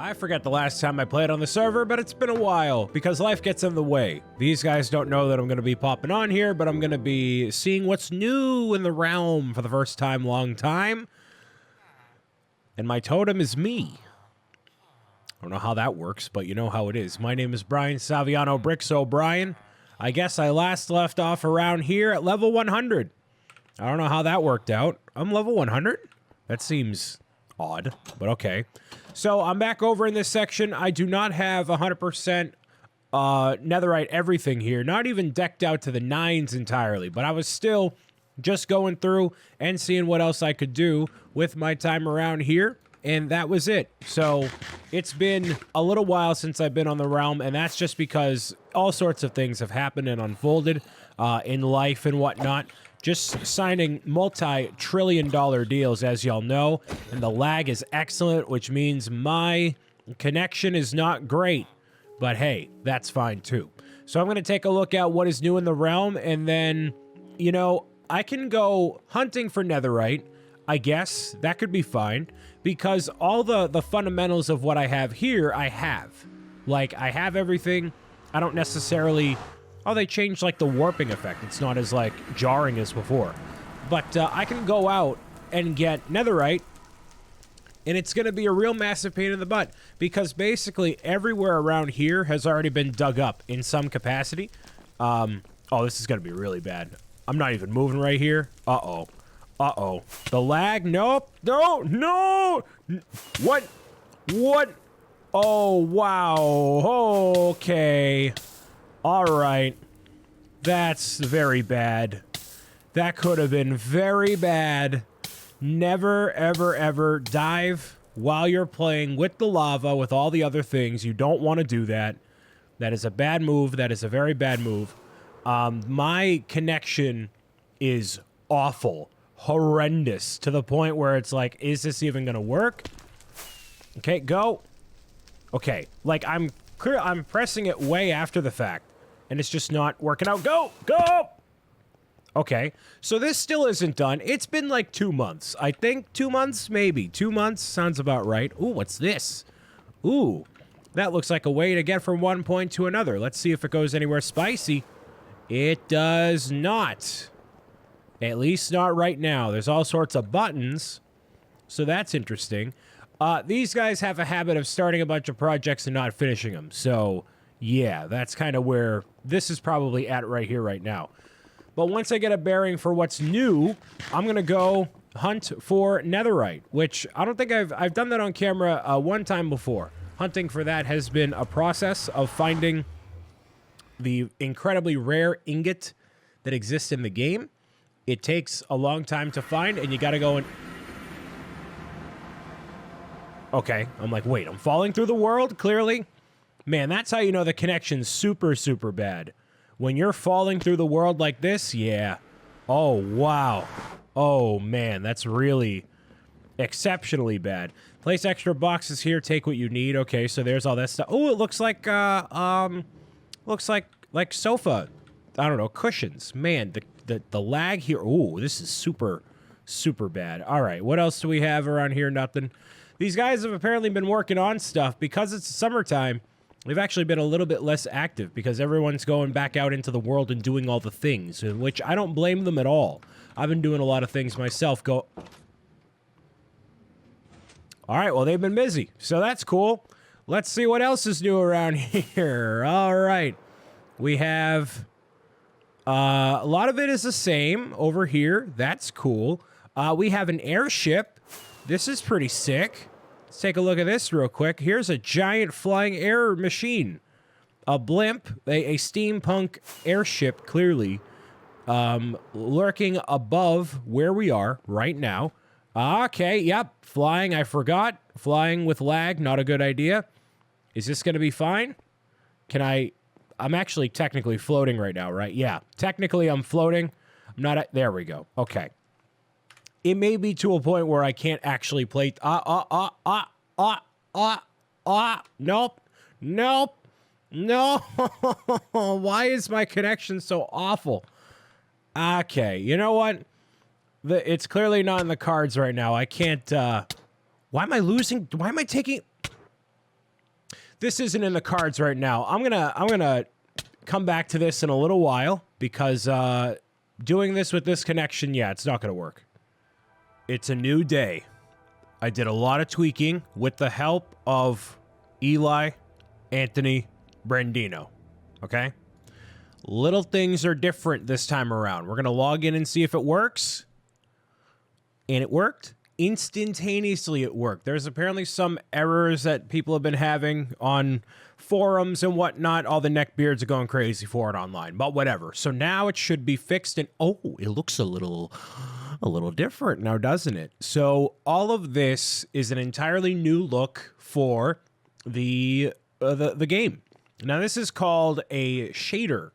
I forget the last time I played on the server, but it's been a while because life gets in the way. These guys don't know that I'm going to be popping on here, but I'm going to be seeing what's new in the realm for the first time, long time. And my totem is me. I don't know how that works, but you know how it is. My name is Brian Saviano Bricks O'Brien. I guess I last left off around here at level 100. I don't know how that worked out. I'm level 100? That seems odd, but okay. So I'm back over in this section. I do not have 100% Netherrite everything here. Not even decked out to the nines entirely, but I was still just going through and seeing what else I could do with my time around here. And that was it. So it's been a little while since I've been on the realm, and that's just because all sorts of things have happened and unfolded in life and whatnot. Just signing multi-trillion-dollar deals, as y'all know, and the lag is excellent, which means my connection is not great. But hey, that's fine too. So I'm going to take a look at what is new in the realm, and then, you know, I can go hunting for Netherrite. I guess that could be fine, because all the fundamentals of what I have here, I have. Like, I have everything. I don't necessarily... Oh, they changed, like, the warping effect. It's not as, like, jarring as before. But I can go out and get Netherrite, and it's going to be a real massive pain in the butt, because basically everywhere around here has already been dug up in some capacity. Oh, this is going to be really bad. I'm not even moving right here. Uh-oh. Uh-oh. The lag? Nope. No! What? What? Oh, wow. Okay. All right. That's very bad. That could have been very bad. Never, ever, ever dive while you're playing with the lava, with all the other things. You don't want to do that. That is a bad move. That is a very bad move. My connection is awful. Horrendous. To the point where it's like, is this even going to work? Okay, go. Okay. Like, I'm pressing it way after the fact. And it's just not working out. Go! Go! Okay. So this still isn't done. It's been like 2 months. I think 2 months, maybe. 2 months sounds about right. Ooh, what's this? Ooh. That looks like a way to get from one point to another. Let's see if it goes anywhere spicy. It does not. At least not right now. There's all sorts of buttons. So that's interesting. These guys have a habit of starting a bunch of projects and not finishing them. So, yeah, that's kind of where this is probably at right here, right now. But once I get a bearing for what's new, I'm going to go hunt for Netherrite, which I don't think I've done that on camera one time before. Hunting for that has been a process of finding the incredibly rare ingot that exists in the game. It takes a long time to find, and you got to go and... Okay, I'm like, wait, I'm falling through the world, clearly? Man, that's how you know the connection's super, super bad. When you're falling through the world like this, yeah. Oh, wow. Oh, man, that's really exceptionally bad. Place extra boxes here, take what you need. Okay, so there's all that stuff. Oh, it looks like, looks like sofa, I don't know, cushions. Man, the lag here, ooh, this is super, super bad. All right, what else do we have around here? Nothing. These guys have apparently been working on stuff. Because it's summertime, they've actually been a little bit less active because everyone's going back out into the world and doing all the things, which I don't blame them at all. I've been doing a lot of things myself. All right, well, they've been busy, so that's cool. Let's see what else is new around here. All right. We have... a lot of it is the same over here. That's cool. We have an airship. This is pretty sick. Let's take a look at this real quick. Here's a giant flying air machine. A blimp, a steampunk airship, clearly, lurking above where we are right now. Okay, yep, flying, I forgot. Flying with lag, not a good idea. Is this going to be fine? I'm actually technically floating right now, right? Yeah, technically I'm floating. I'm not there we go. Okay. It may be to a point where I can't actually play. Nope. Nope. No. Why is my connection so awful? Okay, you know what? It's clearly not in the cards right now. I can't, why am I losing? Why am I taking... this isn't in the cards right now. I'm gonna come back to this in a little while because doing this with this connection, yeah, it's not gonna work. It's a new day. I did a lot of tweaking with the help of Eli, Anthony, Brandino. Okay? Little things are different this time around. We're gonna log in and see if it works. And it worked. Instantaneously it worked. There's apparently some errors that people have been having on forums and whatnot. All the neckbeards are going crazy for it online, but whatever. So now it should be fixed, and oh, it looks a little different now, doesn't it? So all of this is an entirely new look for the game. Now this is called a shader.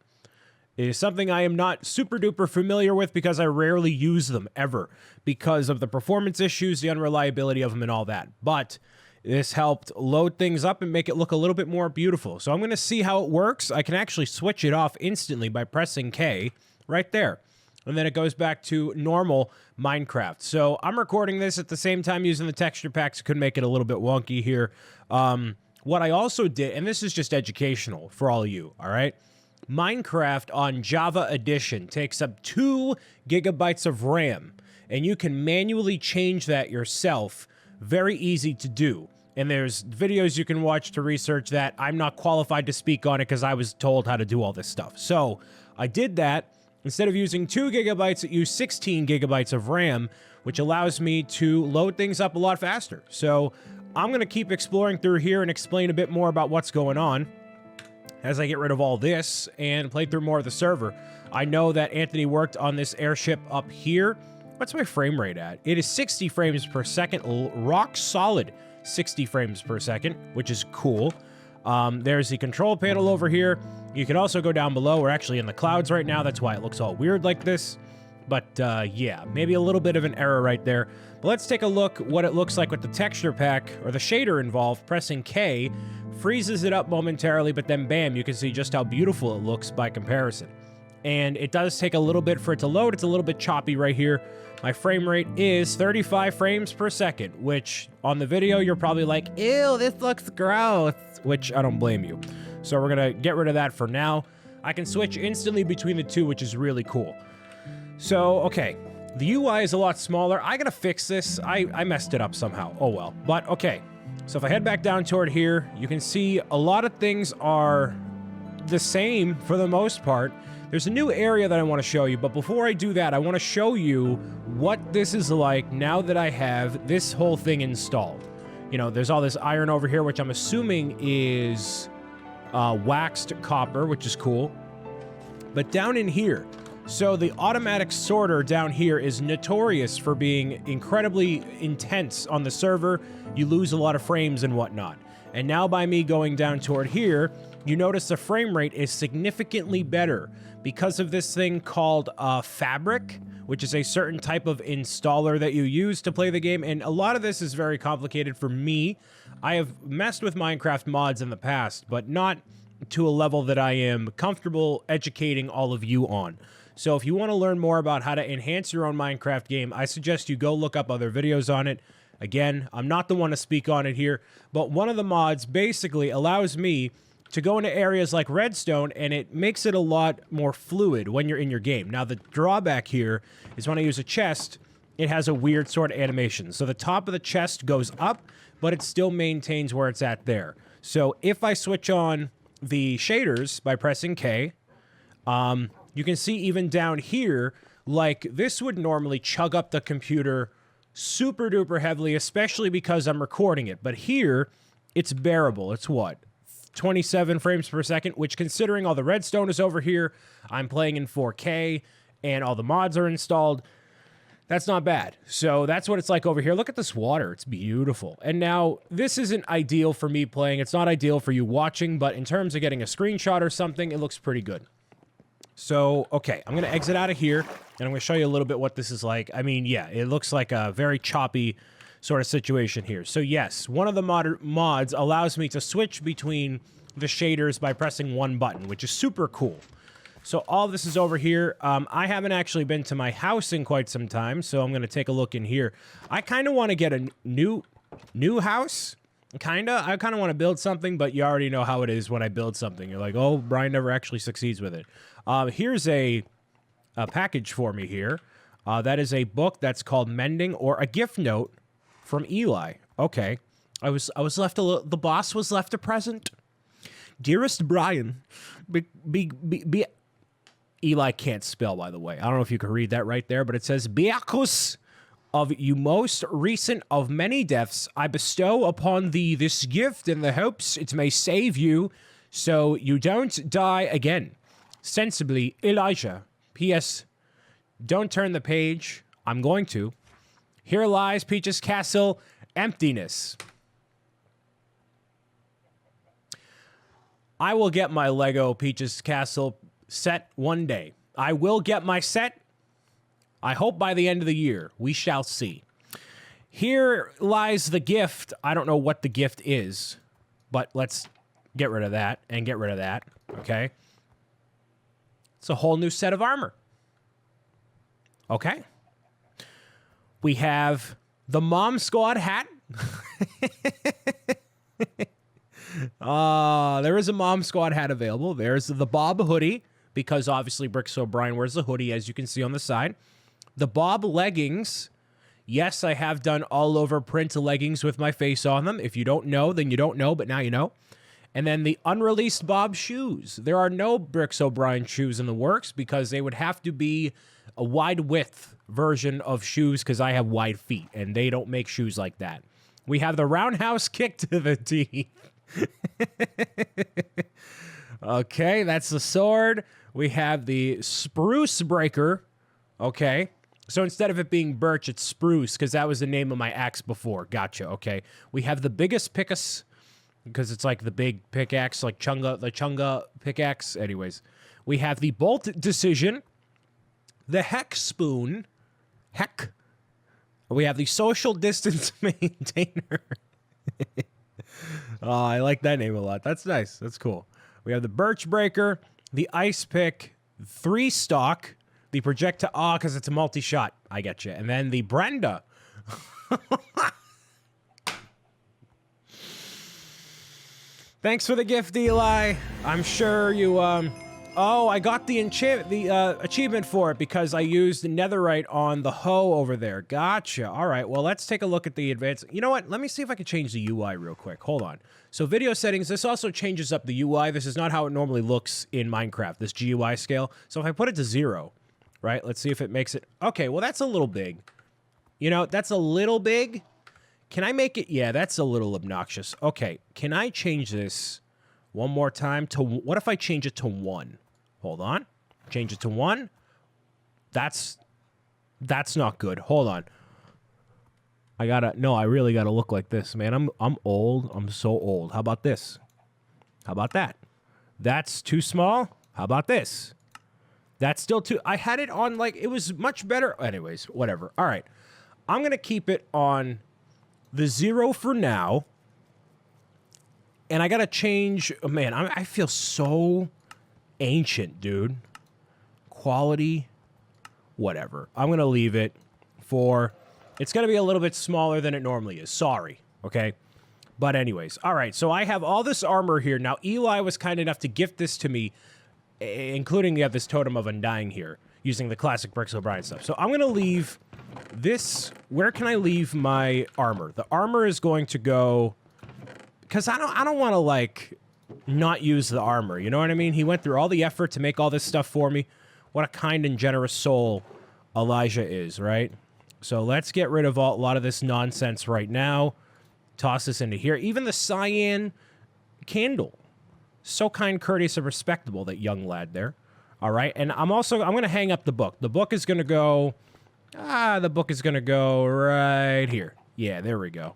It is something I am not super duper familiar with because I rarely use them ever because of the performance issues, the unreliability of them, and all that. But this helped load things up and make it look a little bit more beautiful. So I'm going to see how it works. I can actually switch it off instantly by pressing K right there. And then it goes back to normal Minecraft. So I'm recording this at the same time using the texture packs. It could make it a little bit wonky here. What I also did, and this is just educational for all of you, all right? Minecraft on Java Edition takes up 2 gigabytes of RAM, and you can manually change that yourself. Very easy to do. And there's videos you can watch to research that. I'm not qualified to speak on it because I was told how to do all this stuff. So I did that. Instead of using 2 gigabytes, it used 16 gigabytes of RAM, which allows me to load things up a lot faster. So I'm going to keep exploring through here and explain a bit more about what's going on as I get rid of all this and play through more of the server. I know that Anthony worked on this airship up here. What's my frame rate at? It is 60 frames per second, rock solid 60 frames per second, which is cool. There's the control panel over here. You can also go down below. We're actually in the clouds right now. That's why it looks all weird like this. But yeah, maybe a little bit of an error right there. But let's take a look what it looks like with the texture pack or the shader involved. Pressing K freezes it up momentarily, but then bam, you can see just how beautiful it looks by comparison. And it does take a little bit for it to load. It's a little bit choppy right here. My frame rate is 35 frames per second, which on the video, you're probably like, ew, this looks gross, which I don't blame you. So we're gonna get rid of that for now. I can switch instantly between the two, which is really cool. So, okay, the UI is a lot smaller. I gotta fix this. I messed it up somehow. Oh well, but okay. So if I head back down toward here, you can see a lot of things are the same for the most part. There's a new area that I want to show you, but before I do that, I want to show you what this is like now that I have this whole thing installed. You know, there's all this iron over here, which I'm assuming is waxed copper, which is cool. But down in here, so the automatic sorter down here is notorious for being incredibly intense on the server. You lose a lot of frames and whatnot. And now by me going down toward here, you notice the frame rate is significantly better because of this thing called Fabric, which is a certain type of installer that you use to play the game. And a lot of this is very complicated for me. I have messed with Minecraft mods in the past, but not to a level that I am comfortable educating all of you on. So if you want to learn more about how to enhance your own Minecraft game, I suggest you go look up other videos on it. Again, I'm not the one to speak on it here, but one of the mods basically allows me to go into areas like redstone, and it makes it a lot more fluid when you're in your game. Now, the drawback here is when I use a chest, it has a weird sort of animation. So the top of the chest goes up, but it still maintains where it's at there. So if I switch on the shaders by pressing K, you can see even down here, like this would normally chug up the computer super duper heavily, especially because I'm recording it. But here, it's bearable. It's what? 27 frames per second, which considering all the redstone is over here, I'm playing in 4K, and all the mods are installed, that's not bad. So that's what it's like over here. Look at this water. It's beautiful. And now, this isn't ideal for me playing. It's not ideal for you watching, but in terms of getting a screenshot or something, it looks pretty good. So, okay, I'm going to exit out of here, and I'm going to show you a little bit what this is like. I mean, yeah, it looks like a very choppy sort of situation here. So, yes, one of the mods allows me to switch between the shaders by pressing one button, which is super cool. So, all this is over here. I haven't actually been to my house in quite some time, so I'm going to take a look in here. I kind of want to get a new house Kinda. I kind of want to build something, but you already know how it is when I build something. You're like, oh, Brian never actually succeeds with it. Here's a package for me here. That is a book that's called Mending, or a gift note from Eli. Okay. I was left the boss was left a present. Dearest Brian, Eli can't spell, by the way. I don't know if you can read that right there, but it says, Beacus of you most recent of many deaths, I bestow upon thee this gift in the hopes it may save you so you don't die again. Sensibly, Elijah. P.S. Don't turn the page. I'm going to. Here lies Peach's castle, emptiness. I will get my Lego Peach's Castle set one day. I will get my set. I hope by the end of the year. We shall see. Here lies the gift. I don't know what the gift is, but let's get rid of that and get rid of that, okay? It's a whole new set of armor. Okay. We have the Mom Squad hat. There is a Mom Squad hat available. There's the Bob hoodie, because obviously Bricks O'Brien wears the hoodie, as you can see on the side. The Bob leggings. Yes, I have done all over print leggings with my face on them. If you don't know, then you don't know, but now you know. And then the unreleased Bob shoes. There are no Bricks O'Brien shoes in the works because they would have to be a wide width version of shoes because I have wide feet and they don't make shoes like that. We have the roundhouse kick to the teeth. Okay, that's the sword. We have the spruce breaker. Okay. So instead of it being birch, it's spruce because that was the name of my axe before. Gotcha. Okay. We have the biggest pickaxe because it's like the big pickaxe, like the Chunga pickaxe. Anyways, we have the bolt decision, the heck spoon, heck. We have the social distance maintainer. Oh, I like that name a lot. That's nice. That's cool. We have the birch breaker, the ice pick, 3 stock, the projectile. Oh, because it's a multi-shot. I get you. And then the Brenda. Thanks for the gift, Eli. I'm sure you, Oh, I got the achievement for it because I used the Netherrite on the hoe over there. Gotcha. All right, well, let's take a look at the advanced. You know what? Let me see if I can change the UI real quick. Hold on. So video settings, this also changes up the UI. This is not how it normally looks in Minecraft, this GUI scale. So if I put it to 0, right? Let's see if it makes it. Okay, well, that's a little big. You know, that's a little big. Can I make it? Yeah, that's a little obnoxious. Okay, can I change this one more time to, what if I change it to 1? Hold on. Change it to 1. That's not good. Hold on. I really gotta look like this, man. I'm old. I'm so old. How about this? How about that? That's too small. How about this? That's still too, I had it on like, it was much better. Anyways, whatever. All right. I'm gonna keep it on the 0 for now. And I gotta change, oh, man, I feel so ancient, dude. Quality, whatever. I'm gonna leave it for, it's gonna be a little bit smaller than it normally is. Sorry, okay? But anyways, all right, so I have all this armor here. Now, Eli was kind enough to gift this to me, including this Totem of Undying here, using the classic Bricks O'Brien stuff. So I'm gonna leave this, where can I leave my armor? The armor is going to go, because I don't want to, like, not use the armor, you know what I mean? He went through all the effort to make all this stuff for me. What a kind and generous soul Elijah is, right? So let's get rid of a lot of this nonsense right now. Toss this into here. Even the cyan candle. So kind, courteous, and respectable, that young lad there. All right, and I'm going to hang up the book. The book is going to go, right here. Yeah, there we go.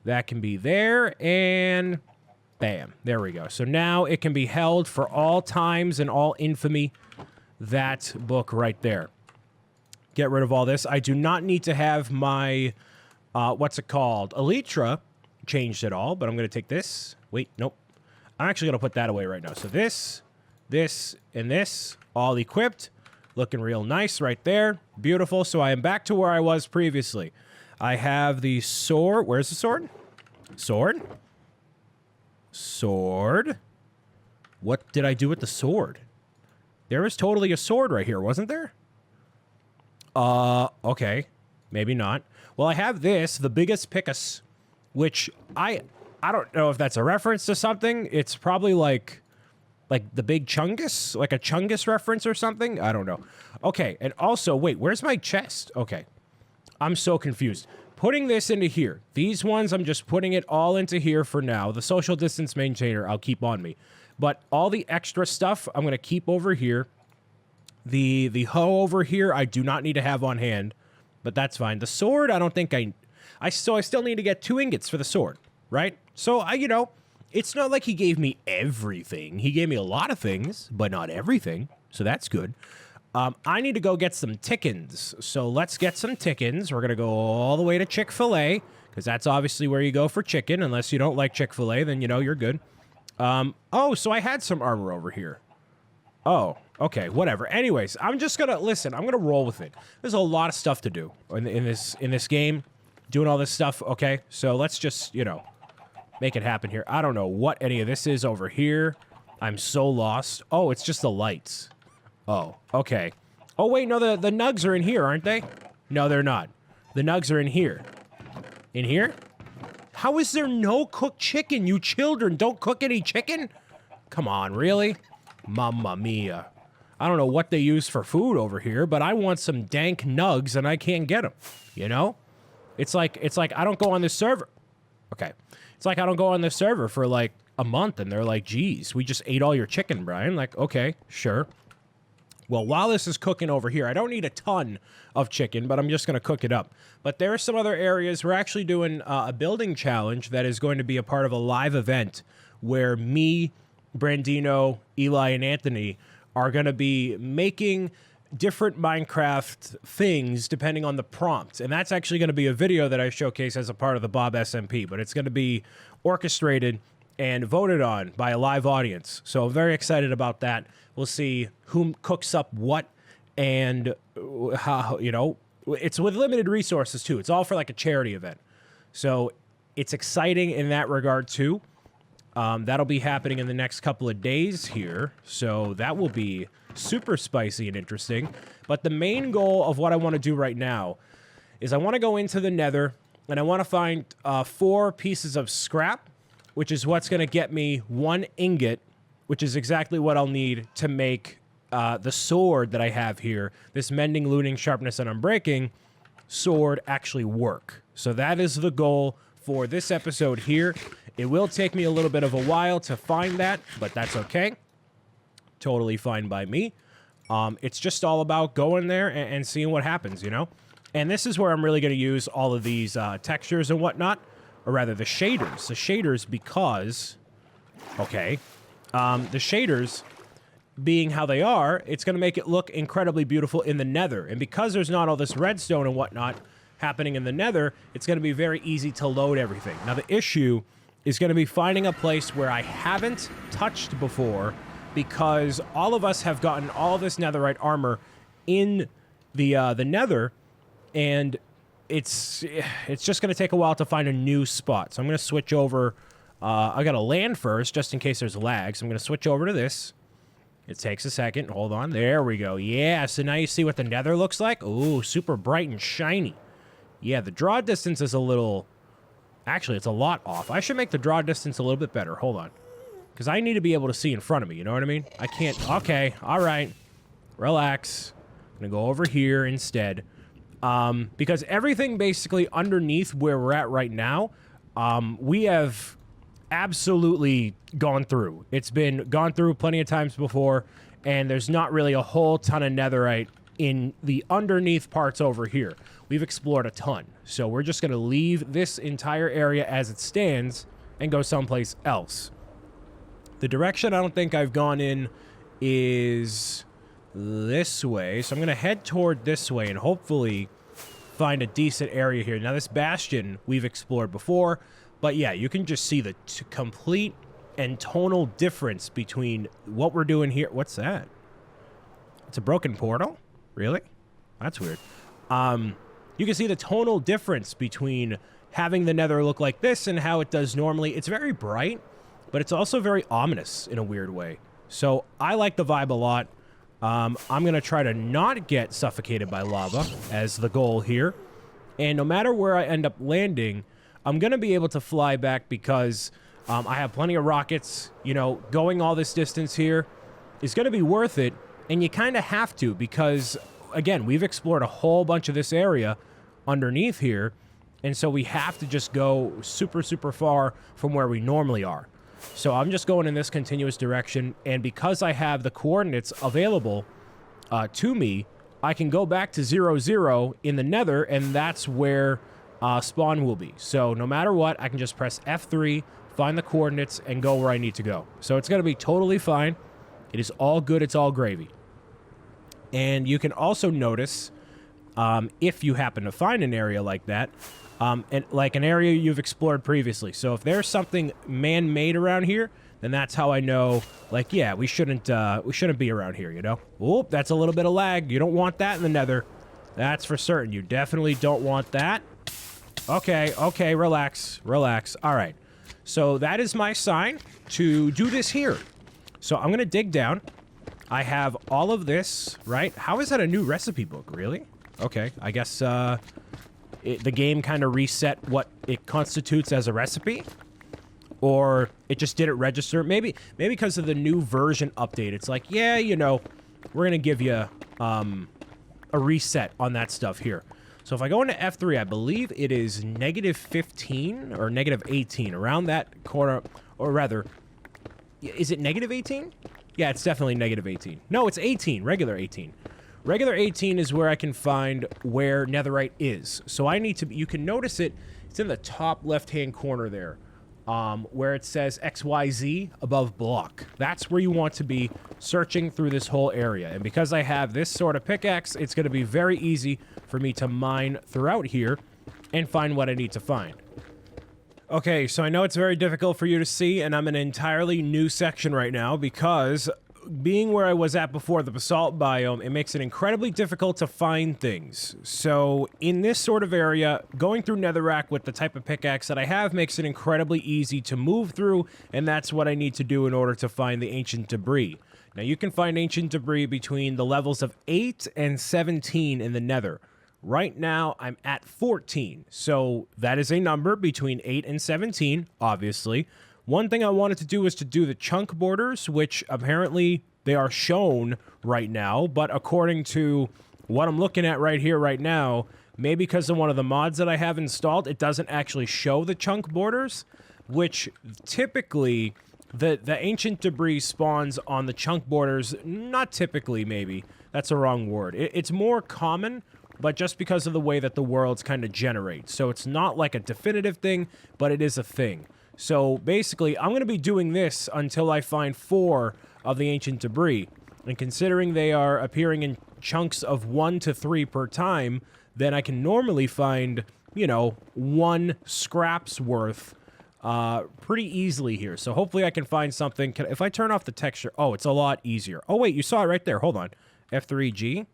That can be there, and bam, there we go. So now it can be held for all times and all infamy. That book right there. Get rid of all this. I do not need to have my, what's it called? Elytra changed at all, but I'm going to take this. Wait, nope. I'm actually going to put that away right now. So this, and this, all equipped. Looking real nice right there. Beautiful. So I am back to where I was previously. I have the sword. Where's the sword? Sword. Sword. What did I do with the sword? There was totally a sword right here, wasn't there? Okay. Maybe not. Well, I have this, the biggest pickus, which I don't know if that's a reference to something. It's probably like the big chungus, like a chungus reference or something. I don't know. Okay, and also, wait, where's my chest? Okay, I'm so confused. Putting this into here. These ones, I'm just putting it all into here for now. The social distance maintainer, I'll keep on me. But all the extra stuff, I'm going to keep over here. The hoe over here, I do not need to have on hand. But that's fine. The sword, I don't think I still need to get 2 ingots for the sword, right? So, you know, it's not like he gave me everything. He gave me a lot of things, but not everything. So that's good. I need to go get some tickins. So let's get some tickins. We're going to go all the way to Chick-fil-A, because that's obviously where you go for chicken. Unless you don't like Chick-fil-A, then, you know, you're good. Oh, so I had some armor over here. Oh, okay, whatever. Anyways, I'm just gonna listen. I'm gonna roll with it. There's a lot of stuff to do in this game, doing all this stuff. Okay, so let's just, you know, make it happen here. I don't know what any of this is over here. I'm so lost. Oh, it's just the lights. Oh, okay. Oh wait, no, the nugs are in here, aren't they? No, they're not. The nugs are in here. In here? How is there no cooked chicken? You children don't cook any chicken? Come on, really? Mamma mia. I don't know what they use for food over here, but I want some dank nugs and I can't get them. You know? It's like I don't go on this server. Okay. It's like I don't go on this server for like a month and they're like, geez, we just ate all your chicken, Brian. Like, okay, sure. Well, while this is cooking over here, I don't need a ton of chicken, but I'm just going to cook it up. But there are some other areas. We're actually doing a building challenge that is going to be a part of a live event where me, Brandino, Eli, and Anthony are going to be making different Minecraft things depending on the prompt. And that's actually going to be a video that I showcase as a part of the Bob SMP, but it's going to be orchestrated and voted on by a live audience. So I'm very excited about that. We'll see who cooks up what and how, you know, it's with limited resources too. It's all for like a charity event. So it's exciting in that regard too. That'll be happening in the next couple of days here, so that will be super spicy and interesting. But the main goal of what I want to do right now is I want to go into the Nether, and I want to find 4 pieces of scrap, which is what's going to get me 1 ingot, which is exactly what I'll need to make the sword that I have here, this mending, looting, sharpness, and unbreaking sword actually work. So that is the goal for this episode here. It will take me a little bit of a while to find that, but that's okay. Totally fine by me. It's just all about going there and seeing what happens, you know? And this is where I'm really going to use all of these textures and whatnot, or rather the shaders. The shaders because, okay, the shaders being how they are, it's going to make it look incredibly beautiful in the Nether. And because there's not all this redstone and whatnot happening in the Nether, it's going to be very easy to load everything. Now, the issue is going to be finding a place where I haven't touched before, because all of us have gotten all this netherite armor in the Nether, and it's just going to take a while to find a new spot. So I'm going to switch over. I got to land first, just in case there's lag. So I'm going to switch over to this. It takes a second. Hold on. There we go. Yeah, so now you see what the Nether looks like. Ooh, super bright and shiny. Yeah, the draw distance is a little... Actually, it's a lot off. I should make the draw distance a little bit better. Hold on. Because I need to be able to see in front of me, you know what I mean? I can't... Okay, all right. Relax. I'm going to go over here instead. Because everything basically underneath where we're at right now, we have absolutely gone through. It's been gone through plenty of times before, and there's not really a whole ton of netherite in the underneath parts over here. We've explored a ton. So we're just going to leave this entire area as it stands and go someplace else. The direction I don't think I've gone in is this way. So I'm going to head toward this way and hopefully find a decent area here. Now, this bastion we've explored before, but yeah, you can just see the complete and tonal difference between what we're doing here. What's that? It's a broken portal? Really? That's weird. You can see the tonal difference between having the Nether look like this and how it does normally. It's very bright, but it's also very ominous in a weird way. So I like the vibe a lot. I'm going to try to not get suffocated by lava as the goal here. And no matter where I end up landing, I'm going to be able to fly back because I have plenty of rockets. You know, going all this distance here is going to be worth it. And you kind of have to because, again, we've explored a whole bunch of this area underneath here. And so we have to just go super, super far from where we normally are. So I'm just going in this continuous direction, and because I have the coordinates available to me, I can go back to 0, 0 in the nether, and that's where spawn will be. So no matter what, I can just press F3, find the coordinates, and go where I need to go. So it's going to be totally fine. It is all good. It's all gravy. And you can also notice, if you happen to find an area like that, and like an area you've explored previously. So if there's something man-made around here, then that's how I know, like, yeah, we shouldn't be around here, you know? Oop, that's a little bit of lag. You don't want that in the nether. That's for certain. You definitely don't want that. Okay, okay, relax, relax. All right. So that is my sign to do this here. So I'm going to dig down. I have all of this, right? How is that a new recipe book, really? Okay, I guess, the game kind of reset what it constitutes as a recipe, or it just didn't register. Maybe because of the new version update, it's like, yeah, you know, we're gonna give you a reset on that stuff here. So if I go into F3, I believe it is -15 or -18 around that corner, or rather, is it -18? Yeah, it's definitely -18. No, it's 18, regular 18. Regular 18 is where I can find where Netherrite is. So I need to, you can notice it, it's in the top left-hand corner there, where it says XYZ above block. That's where you want to be searching through this whole area. And because I have this sort of pickaxe, it's going to be very easy for me to mine throughout here and find what I need to find. Okay, so I know it's very difficult for you to see, and I'm in an entirely new section right now because being where I was at before, the basalt biome, it makes it incredibly difficult to find things. So in this sort of area, going through netherrack with the type of pickaxe that I have makes it incredibly easy to move through, and that's what I need to do in order to find the ancient debris. Now you can find ancient debris between the levels of 8 and 17 in the nether. Right now, I'm at 14, so that is a number between 8 and 17, obviously. One thing I wanted to do is to do the chunk borders, which apparently they are shown right now, but according to what I'm looking at right here right now, maybe because of one of the mods that I have installed, it doesn't actually show the chunk borders, which typically the ancient debris spawns on the chunk borders. Not typically, maybe. That's a wrong word. It's more common, but just because of the way that the worlds kind of generate. So it's not like a definitive thing, but it is a thing. So basically, I'm going to be doing this until I find 4 of the ancient debris. And considering they are appearing in chunks of 1 to 3 per time, then I can normally find, you know, 1 scrap's worth pretty easily here. So hopefully I can find something. If I turn off the texture, oh, it's a lot easier. Oh, wait, you saw it right there. Hold on. F3G.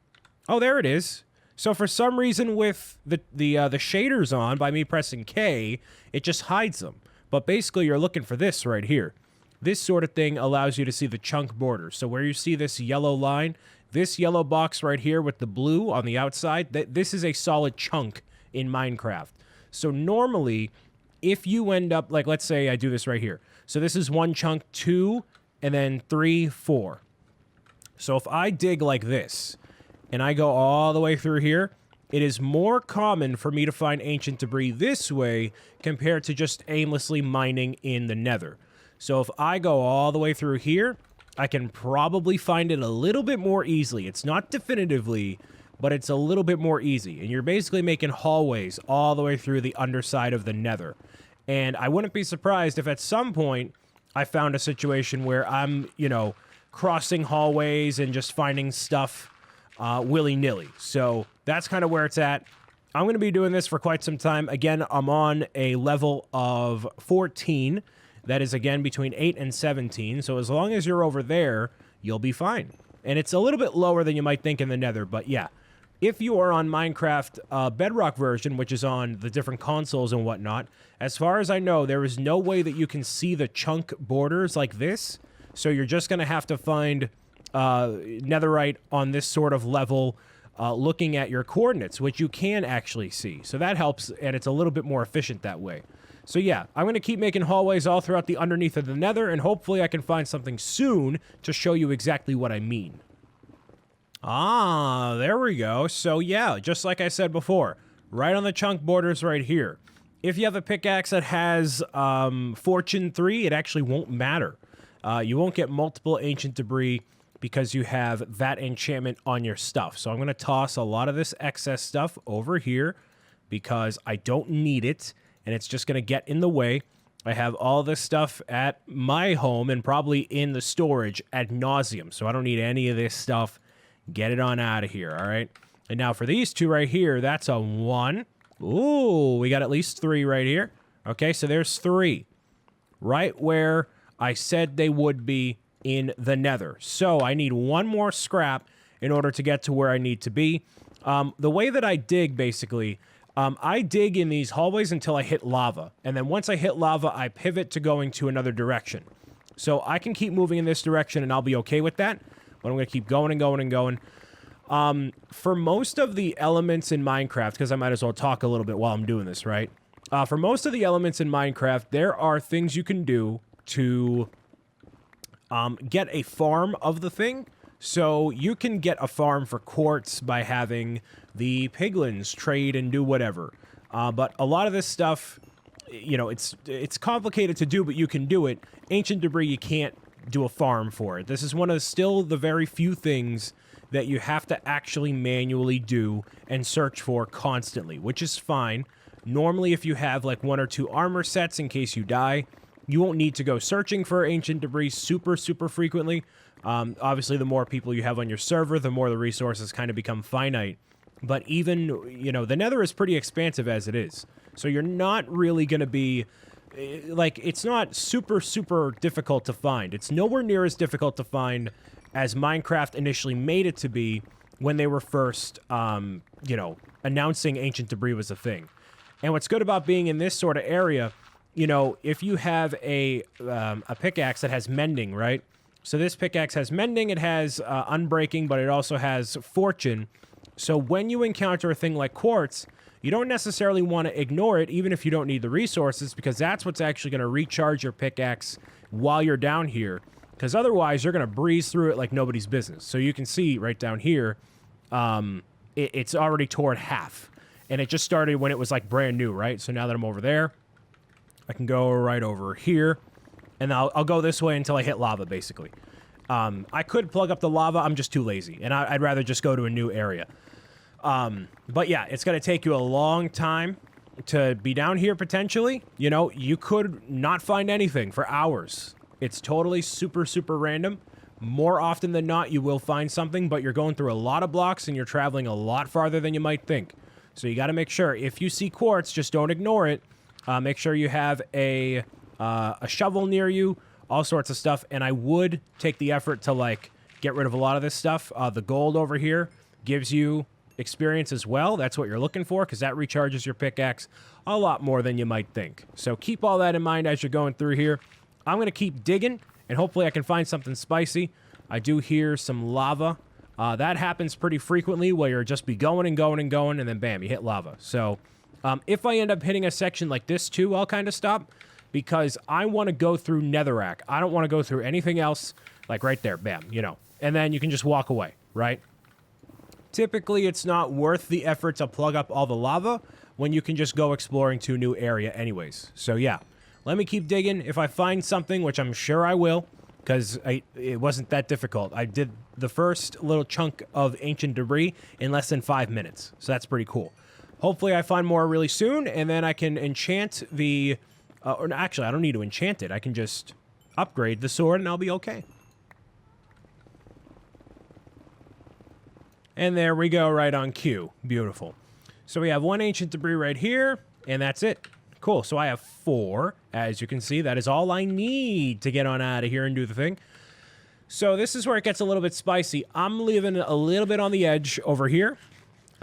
Oh, there it is. So for some reason with the shaders on, by me pressing K, it just hides them. But basically, you're looking for this right here. This sort of thing allows you to see the chunk border. So where you see this yellow line, this yellow box right here with the blue on the outside, this is a solid chunk in Minecraft. So normally, if you end up, like let's say I do this right here. So this is 1 chunk, 2, and then 3, 4. So if I dig like this, and I go all the way through here, it is more common for me to find ancient debris this way compared to just aimlessly mining in the nether. So if I go all the way through here, I can probably find it a little bit more easily. It's not definitively, but it's a little bit more easy. And you're basically making hallways all the way through the underside of the nether. And I wouldn't be surprised if at some point I found a situation where I'm, you know, crossing hallways and just finding stuff willy-nilly. So that's kind of where it's at. I'm going to be doing this for quite some time. Again, I'm on a level of 14. That is, again, between 8 and 17. So as long as you're over there, you'll be fine. And it's a little bit lower than you might think in the nether. But yeah, if you are on Minecraft Bedrock version, which is on the different consoles and whatnot, as far as I know, there is no way that you can see the chunk borders like this. So you're just going to have to find Netherrite on this sort of level, looking at your coordinates, which you can actually see. So that helps, and it's a little bit more efficient that way. So yeah, I'm going to keep making hallways all throughout the underneath of the nether, and hopefully I can find something soon to show you exactly what I mean. Ah, there we go. So yeah, just like I said before, right on the chunk borders right here. If you have a pickaxe that has Fortune 3, it actually won't matter. You won't get multiple ancient debris because you have that enchantment on your stuff. So I'm going to toss a lot of this excess stuff over here because I don't need it, and it's just going to get in the way. I have all this stuff at my home and probably in the storage ad nauseum, so I don't need any of this stuff. Get it on out of here, all right? And now for these two right here, that's a 1. Ooh, we got at least 3 right here. Okay, so there's 3. Right where I said they would be in the nether. So I need 1 more scrap in order to get to where I need to be. The way that I dig, basically, I dig in these hallways until I hit lava. And then once I hit lava, I pivot to going to another direction. So I can keep moving in this direction and I'll be okay with that. But I'm going to keep going and going and going. For most of the elements in Minecraft, because I might as well talk a little bit while I'm doing this, right? For most of the elements in Minecraft, there are things you can do to get a farm of the thing. So you can get a farm for quartz by having the piglins trade and do whatever. But a lot of this stuff, you know, it's complicated to do, but you can do it. Ancient debris, you can't do a farm for it. This is one of still the very few things that you have to actually manually do and search for constantly, which is fine. Normally, if you have like 1 or 2 armor sets in case you die, you won't need to go searching for ancient debris super frequently. Obviously, the more people you have on your server, the more the resources kind of become finite. But even, you know, the nether is pretty expansive as it is. So you're not really going to be... like, it's not super difficult to find. It's nowhere near as difficult to find as Minecraft initially made it to be when they were first, you know, announcing ancient debris was a thing. And what's good about being in this sort of area, you know, if you have a pickaxe that has mending, right? So this pickaxe has mending, it has unbreaking, but it also has fortune. So when you encounter a thing like quartz, you don't necessarily want to ignore it, even if you don't need the resources, because that's what's actually going to recharge your pickaxe while you're down here. Because otherwise, you're going to breeze through it like nobody's business. So you can see right down here, it's already torn half. And it just started when it was like brand new, right? So now that I'm over there, I can go right over here. And I'll go this way until I hit lava, basically. I could plug up the lava. I'm just too lazy. And I'd rather just go to a new area. But yeah, it's going to take you a long time to be down here, potentially. You know, you could not find anything for hours. It's totally super random. More often than not, you will find something, but you're going through a lot of blocks and you're traveling a lot farther than you might think. So you got to make sure, if you see quartz, just don't ignore it. Make sure you have a shovel near you, all sorts of stuff. And I would take the effort to, like, get rid of a lot of this stuff. The gold over here gives you experience as well. That's what you're looking for, because that recharges your pickaxe a lot more than you might think. So keep all that in mind as you're going through here. I'm going to keep digging, and hopefully I can find something spicy. I do hear some lava. That happens pretty frequently, where you'll just be going and going and going, and then bam, you hit lava. So if I end up hitting a section like this too, I'll kind of stop, because I want to go through Netherrack. I don't want to go through anything else, like right there, bam, you know. And then you can just walk away, right? Typically, it's not worth the effort to plug up all the lava when you can just go exploring to a new area anyways. So yeah, let me keep digging. If I find something, which I'm sure I will, because it wasn't that difficult. I did the first little chunk of ancient debris in less than 5 minutes. So that's pretty cool. Hopefully I find more really soon, and then I can enchant the... or actually, I don't need to enchant it. I can just upgrade the sword, and I'll be okay. And there we go, right on cue. Beautiful. So we have 1 ancient debris right here, and that's it. Cool, so I have 4. As you can see, that is all I need to get on out of here and do the thing. So this is where it gets a little bit spicy. I'm leaving a little bit on the edge over here.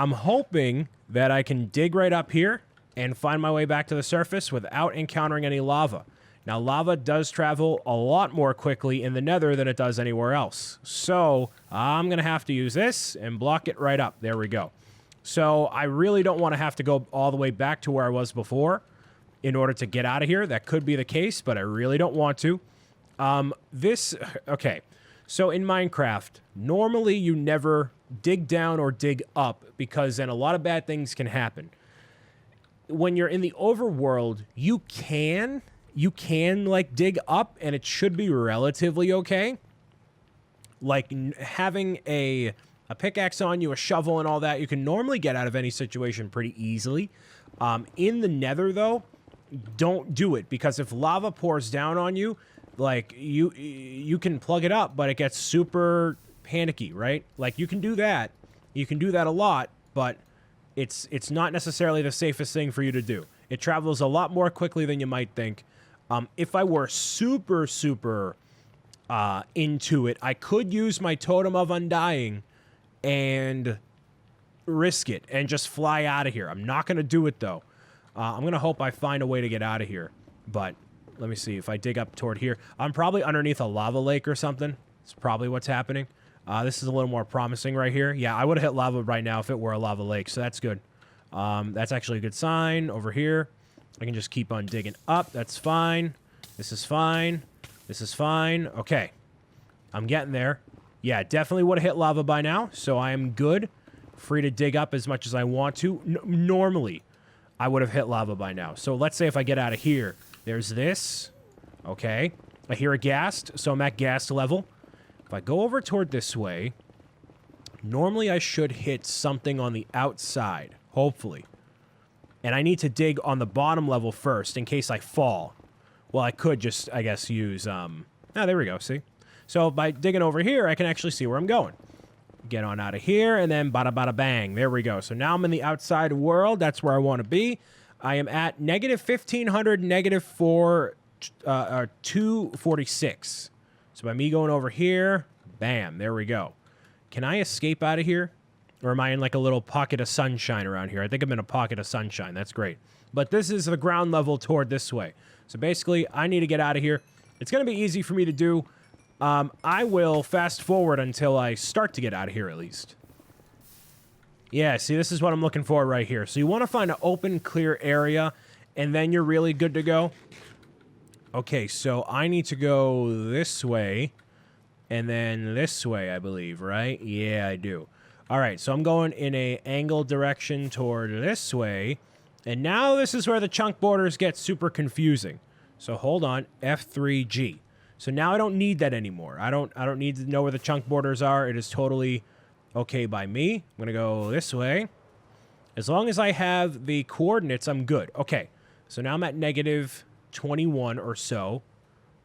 I'm hoping that I can dig right up here and find my way back to the surface without encountering any lava. Now, lava does travel a lot more quickly in the Nether than it does anywhere else. So I'm going to have to use this and block it right up. There we go. So I really don't want to have to go all the way back to where I was before in order to get out of here. That could be the case, but I really don't want to. Okay. So in Minecraft, normally you never dig down or dig up because then a lot of bad things can happen. When you're in the overworld, you can like dig up and it should be relatively okay. Like having a pickaxe on you, a shovel and all that, you can normally get out of any situation pretty easily. In the Nether though, don't do it because if lava pours down on you, like you can plug it up, but it gets super panicky, right? Like you can do that. You can do that a lot, but it's not necessarily the safest thing for you to do. It travels a lot more quickly than you might think. If I were super into it, I could use my Totem of Undying and risk it and just fly out of here. I'm not going to do it, though. I'm going to hope I find a way to get out of here. But let me see. If I dig up toward here, I'm probably underneath a lava lake or something. It's probably what's happening. This is a little more promising right here. Yeah, I would have hit lava right now if it were a lava lake, so that's good. That's actually a good sign. Over here, I can just keep on digging up. That's fine. This is fine. This is fine. Okay. I'm getting there. Yeah, definitely would have hit lava by now, so I am good. Free to dig up as much as I want to. Normally, I would have hit lava by now. So let's say if I get out of here, there's this. Okay. I hear a ghast, so I'm at ghast level. If I go over toward this way, normally I should hit something on the outside, hopefully. And I need to dig on the bottom level first in case I fall. Well, I could just, I guess, use... there we go, see? So by digging over here, I can actually see where I'm going. Get on out of here, and then bada bada bang. There we go. So now I'm in the outside world. That's where I want to be. I am at negative 1,500, negative 246. So by me going over here, bam, there we go. Can I escape out of here? Or am I in like a little pocket of sunshine around here? I think I'm in a pocket of sunshine. That's great. But this is the ground level toward this way. So basically, I need to get out of here. It's going to be easy for me to do. I will fast forward until I start to get out of here at least. Yeah, see, this is what I'm looking for right here. So you want to find an open, clear area, and then you're really good to go. Okay, so I need to go this way, and then this way, I believe, right? Yeah, I do. All right, so I'm going in a angled direction toward this way, and now this is where the chunk borders get super confusing. So hold on, F3G. So now I don't need that anymore. I don't need to know where the chunk borders are. It is totally okay by me. I'm going to go this way. As long as I have the coordinates, I'm good. Okay, so now I'm at negative 21 or so.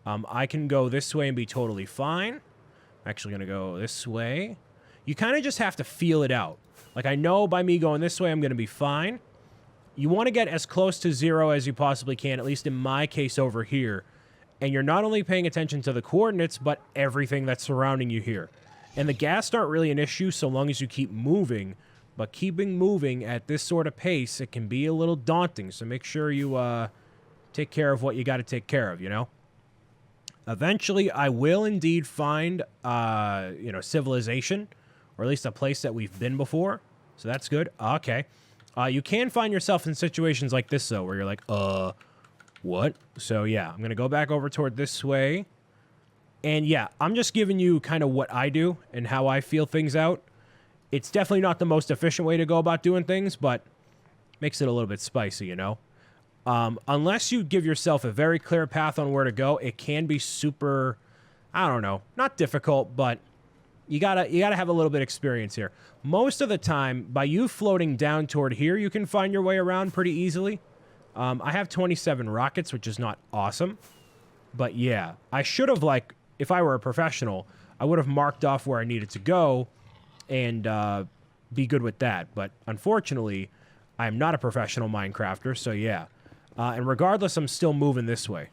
I can go this way and be totally fine. I'm actually going to go this way. You kind of just have to feel it out. Like, I know by me going this way, I'm going to be fine. You want to get as close to 0 as you possibly can, at least in my case over here. And you're not only paying attention to the coordinates, but everything that's surrounding you here. And the ghast aren't really an issue so long as you keep moving. But keeping moving at this sort of pace, it can be a little daunting. So make sure you take care of what you got to take care of, you know? Eventually, I will indeed find, civilization. Or at least a place that we've been before. So that's good. Okay. You can find yourself in situations like this, though, where you're like, what? So, yeah, I'm going to go back over toward this way. And, yeah, I'm just giving you kind of what I do and how I feel things out. It's definitely not the most efficient way to go about doing things, but makes it a little bit spicy, you know? Unless you give yourself a very clear path on where to go, it can be super, I don't know, not difficult, but you gotta have a little bit of experience here. Most of the time, by you floating down toward here, you can find your way around pretty easily. I have 27 rockets, which is not awesome. But yeah, I should have, like, if I were a professional, I would have marked off where I needed to go and be good with that. But unfortunately, I am not a professional Minecrafter, so yeah. And regardless, I'm still moving this way.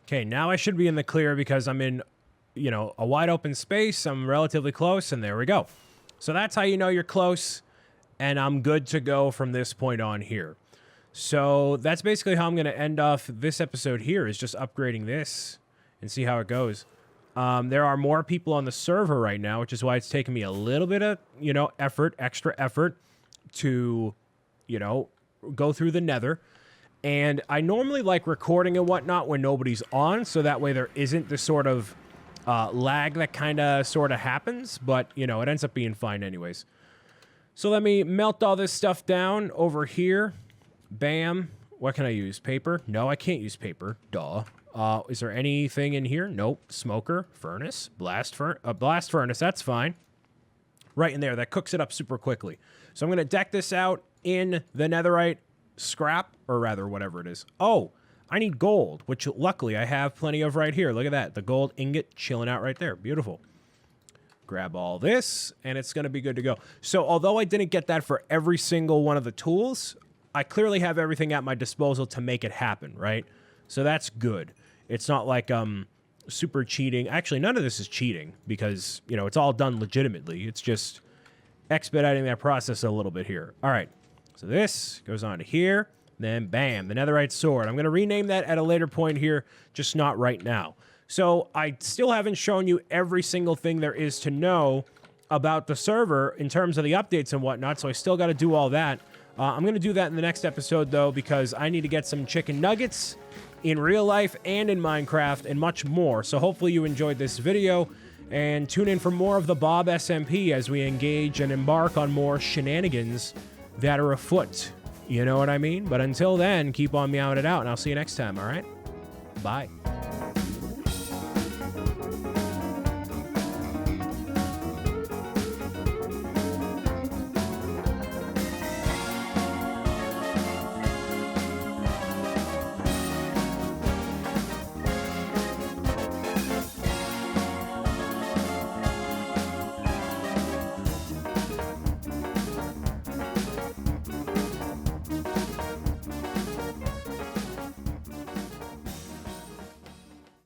Okay, now I should be in the clear because I'm in, a wide open space. I'm relatively close, and there we go. So that's how you know you're close, and I'm good to go from this point on here. So that's basically how I'm going to end off this episode here, is just upgrading this and see how it goes. There are more people on the server right now, which is why it's taking me a little bit of, extra effort to, go through the Nether. And I normally like recording and whatnot when nobody's on, so that way there isn't this sort of lag that kind of sort of happens, but, it ends up being fine anyways. So let me melt all this stuff down over here. Bam. What can I use? Paper? No, I can't use paper. Duh. Is there anything in here? Nope. Smoker, furnace, blast furnace. That's fine. Right in there. That cooks it up super quickly. So I'm going to deck this out in the netherite scrap, or rather whatever it is. Oh, I need gold, which luckily I have plenty of right here. Look at that. The gold ingot chilling out right there. Beautiful. Grab all this, and it's going to be good to go. So although I didn't get that for every single one of the tools, I clearly have everything at my disposal to make it happen, right? So that's good. It's not like super cheating. Actually, none of this is cheating because, it's all done legitimately. It's just expediting that process a little bit here. All right. So this goes on to here. Then, bam, the netherite sword. I'm going to rename that at a later point here, just not right now. So I still haven't shown you every single thing there is to know about the server in terms of the updates and whatnot, so I still got to do all that. I'm going to do that in the next episode, though, because I need to get some chicken nuggets in real life and in Minecraft and much more. So hopefully you enjoyed this video, and tune in for more of the Bob SMP as we engage and embark on more shenanigans that are afoot. You know what I mean? But until then, keep on meowing it out, and I'll see you next time, all right? Bye.